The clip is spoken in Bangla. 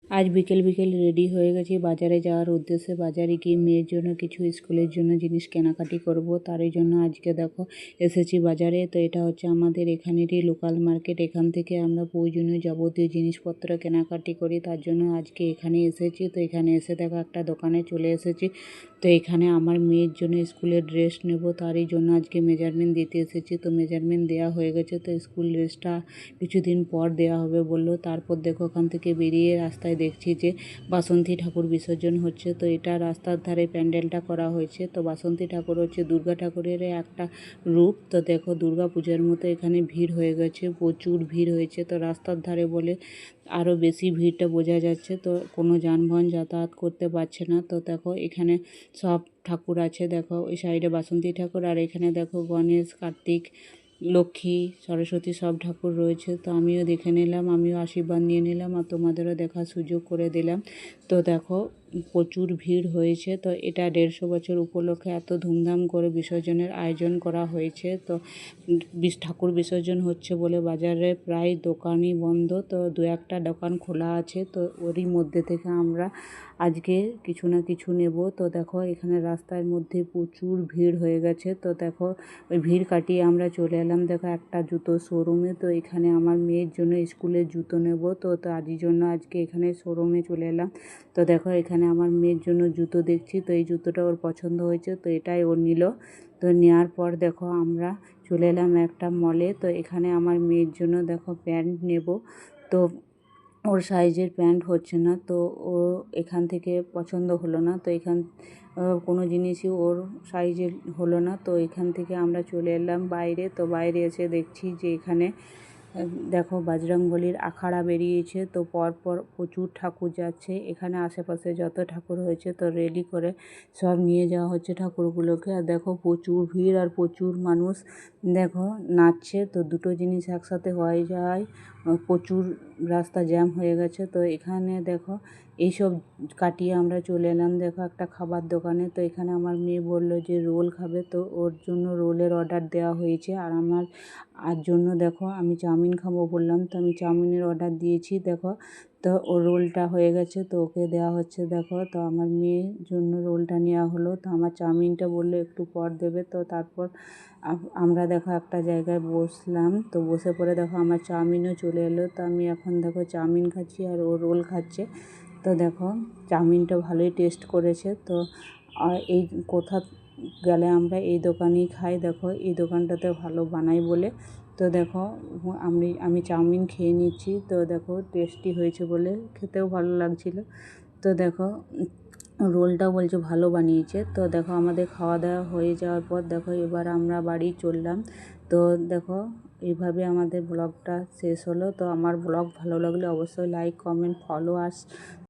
আজ বিকেল বিকেল রেডি হয়ে গেছি বাজারে যাওয়ার উদ্দেশ্যে। বাজারে গিয়ে মেয়ের জন্য কিছু স্কুলের জন্য জিনিস কেনাকাটি করব, তারই জন্য আজকে দেখো এসেছি বাজারে। তো এটা হচ্ছে আমাদের এখানেরই লোকাল মার্কেট, এখান থেকে আমরা প্রয়োজনীয় যাবতীয় জিনিসপত্র কেনাকাটি করি, তার জন্য আজকে এখানে এসেছি। তো এখানে এসে দেখো একটা দোকানে চলে এসেছি। তো এখানে আমার মেয়ের জন্য স্কুলের ড্রেস নেব, তারই জন্য আজকে মেজারমেন্ট দিতে এসেছি। তো মেজারমেন্ট দেওয়া হয়ে গেছে, তো স্কুল ড্রেসটা কিছুদিন পর দেওয়া হবে বললো। তারপর দেখো ওখান থেকে বেরিয়ে রাস্তায় দেখছি যে বাসন্তী ঠাকুর বিসর্জন হচ্ছে। তো এটা রাস্তার ধারে প্যান্ডেলটা করা হয়েছে। তো বাসন্তী ঠাকুর হচ্ছে দুর্গা ঠাকুরের একটা রূপ। তো দেখো দুর্গা পূজার মতো এখানে ভিড় হয়ে গেছে, প্রচুর ভিড় হয়েছে। তো রাস্তার ধারে বলে আরও বেশি ভিড়টা বোঝা যাচ্ছে। তো কোনো যানবাহন যাতায়াত করতে পারছে না। তো দেখো এখানে সব ঠাকুর আছে, দেখো ওই সাইডে বাসন্তী ঠাকুর, আর এখানে দেখো গণেশ, কার্তিক, লক্ষ্মী, সরস্বতী সব ঠাকুর রয়েছে। তো আমিও দেখে নিলাম, আমিও আশীর্বাদ নিয়ে নিলাম, আর তোমাদেরও দেখার সুযোগ করে দিলাম। তো দেখো প্রচুর ভিড় হয়েছে। তো এটা 150 বছর উপলক্ষে এত ধুমধাম করে বিসর্জনের আয়োজন করা হয়েছে। তো ঠাকুর বিসর্জন হচ্ছে বলে বাজারে প্রায় দোকানই বন্ধ, তো দু একটা দোকান খোলা আছে। তো ওরই মধ্যে থেকে আমরা আজকে কিছু না কিছু নেব। তো দেখো এখানে রাস্তার মধ্যে প্রচুর ভিড় হয়ে গেছে। তো দেখো ওই ভিড় কাটিয়ে আমরা চলে এলাম দেখো একটা জুতো শোরুমে। তো এখানে আমার মেয়ের জন্য স্কুলের জুতো নেব, তো তারই জন্য আজকে এখানে শোরুমে চলে এলাম। তো দেখো এখানে আমার মেয়ের জন্য জুতো দেখছি, তো এই জুতোটা ওর পছন্দ হয়েছে, তো এটাই ও নিল। তো নেওয়ার পর দেখো আমরা চলে এলাম একটা মলে। তো এখানে আমার মেয়ের জন্য দেখো প্যান্ট নেব। তো ওর সাইজের প্যান্ট হচ্ছে না, তো ও এখান থেকে পছন্দ হলো না। তো কোনো জিনিসই ওর সাইজের হলো না। তো এখান থেকে আমরা চলে এলাম বাইরে। তো বাইরে এসে দেখছি যে এখানে দেখো বজরংবলীর আখাড়া বেরিয়েছে। তো পরপর প্রচুর ঠাকুর যাচ্ছে এখানে, আশেপাশে যত ঠাকুর হয়েছে তো রেডি করে সব নিয়ে যাওয়া হচ্ছে ঠাকুরগুলোকে। আর দেখো প্রচুর ভিড় আর প্রচুর মানুষ দেখো নাচছে। তো দুটো জিনিস একসাথে হয়ে যায়, প্রচুর রাস্তা জ্যাম হয়ে গেছে। তো এখানে দেখো এইসব কাটিয়ে আমরা চলে এলাম দেখো একটা খাবার দোকানে। তো এখানে আমার মেয়ে বলল যে রোল খাবে, তো ওর জন্য রোলের অর্ডার দেওয়া হয়েছে। আর আমার জন্য দেখো আমি চাউমিন খাবো বললাম, তো আমি চাউমিনের অর্ডার দিয়েছি দেখো। তো ওর রোলটা হয়ে গেছে, তো ওকে দেওয়া হচ্ছে দেখো। তো আমার মেয়ের জন্য রোলটা নেওয়া হলো, তো আমার চাউমিনটা বললো একটু পর দেবে। তো তারপর আমরা দেখো একটা জায়গায় বসলাম। তো বসে পড়ে দেখো আমার চাউমিনও চলে এলো। তো আমি এখন দেখো চাউমিন খাচ্ছি আর ও রোল খাচ্ছে। তো দেখো চাউমিনটা ভালোই টেস্ট করেছে। তো এই কোথা গেলে আমরা এই দোকানেই খাই, দেখো এই দোকানটাতে ভালো বানাই বলে। তো দেখো আমি চাউমিন খেয়ে নিচ্ছি। তো দেখো টেস্টি হয়েছে বলে, খেতেও ভালো লাগছিলো। তো দেখো রোলটাও বলছে ভালো বানিয়েছে। তো দেখো আমাদের খাওয়া দাওয়া হয়ে যাওয়ার পর দেখো এবার আমরা বাড়ি চললাম। তো দেখো এইভাবে আমাদের ব্লগটা শেষ হলো। তো আমার ব্লগ ভালো লাগলে অবশ্যই লাইক, কমেন্ট, ফলো আর